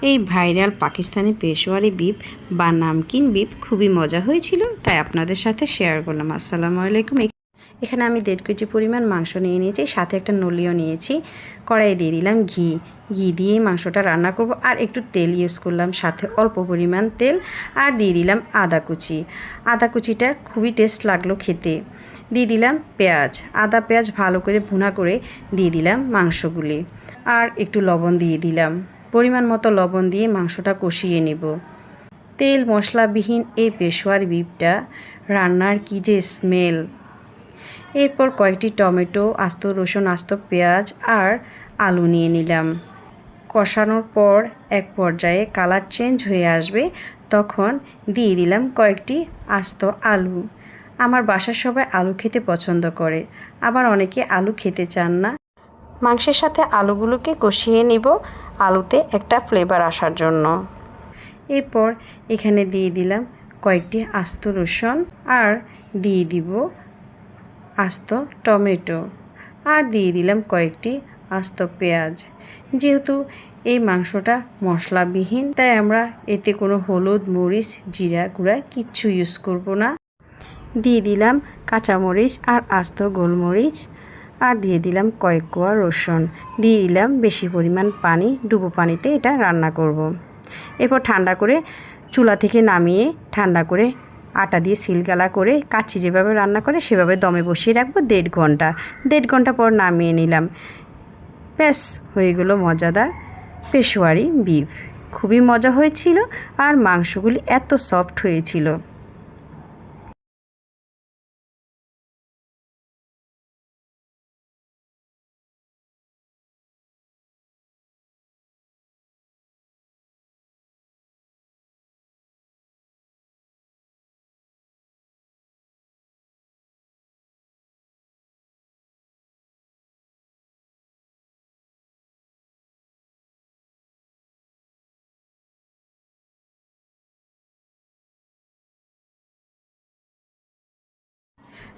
এই viral Pakistani Peshawari beef বা namkeen beef খুবই মজা হয়েছিল, তাই আপনাদের সাথে শেয়ার করলাম। আসসালামু আলাইকুম। এখানে আমি 1.5 কেজি পরিমাণ মাংস নিয়ে নিয়েছি, সাথে একটা নলিও নিয়েছি। কড়াইয়ে দিয়ে দিলাম ঘি দিয়ে মাংসটা রান্না করব। আর একটু তেল ইউজ করলাম, সাথে অল্প পরিমাণ তেল। আর দিয়ে দিলাম আদা কুচিটা খুবই টেস্ট লাগলো খেতে। দিয়ে দিলাম পেঁয়াজ, আদা পেঁয়াজ ভালো করে ভুনা করে দিয়ে দিলাম মাংসগুলি। আর একটু লবণ দিয়ে দিলাম, পরিমাণ মতো লবণ দিয়ে মাংসটা কষিয়ে নেব। তেল মশলাবিহীন এই পেশোয়ার বিফটা রান্নার কি যে স্মেল। এরপর কয়েকটি টমেটো, আস্ত রসুন, আস্ত পেঁয়াজ আর আলু নিয়ে নিলাম। কষানোর পর এক পর্যায়ে কালার চেঞ্জ হয়ে আসবে, তখন দিয়ে দিলাম কয়েকটি আস্ত আলু। আমার বাসার সবাই আলু খেতে পছন্দ করে, আবার অনেকে আলু খেতে চান না। মাংসের সাথে আলুগুলোকে কষিয়ে নিব আলুতে একটা ফ্লেভার আসার জন্য। এরপর এখানে দিয়ে দিলাম কয়েকটি আস্ত রসুন, আর দিয়ে দিব আস্ত টমেটো, আর দিয়ে দিলাম কয়েকটি আস্ত পেঁয়াজ। যেহেতু এই মাংসটা মশলাবিহীন, তাই আমরা এতে কোনো হলুদ, মরিচ, জিরা গুঁড়া কিচ্ছু ইউজ করব না। দিয়ে দিলাম কাঁচামরিচ আর আস্ত গোলমরিচ, আর দিয়ে দিলাম কয়েক কোয়া রসুন। দিয়ে দিলাম বেশি পরিমাণ পানি, ডুবো পানিতে এটা রান্না করব। এরপর ঠান্ডা করে চুলা থেকে নামিয়ে ঠান্ডা করে আটা দিয়ে সিলগালা করে কাচ্চি যেভাবে রান্না করে সেভাবে দমে বসিয়ে রাখবো 1.5 ঘন্টা। 1.5 ঘন্টা পর নামিয়ে নিলাম। ব্যাস হয়ে গেল মজাদার পেশোয়ারি বিফ। খুবই মজা হয়েছিল, আর মাংসগুলি এত সফট হয়েছিল।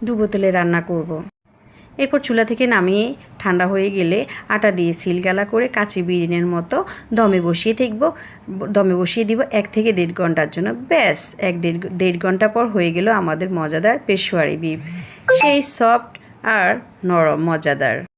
ডুবো তেলে রান্না করব। এরপর চুলা থেকে নামিয়ে ঠান্ডা হয়ে গেলে আটা দিয়ে সিলগালা করে কাঁচি বিরিয়ানির মতো দমে বসিয়ে দিব 1 থেকে 1.5 ঘন্টার জন্য। ব্যাস 1-1.5 ঘন্টা পর হয়ে গেল আমাদের মজাদার পেশোয়ারি বিফ। সেই সফট আর নরম মজাদার।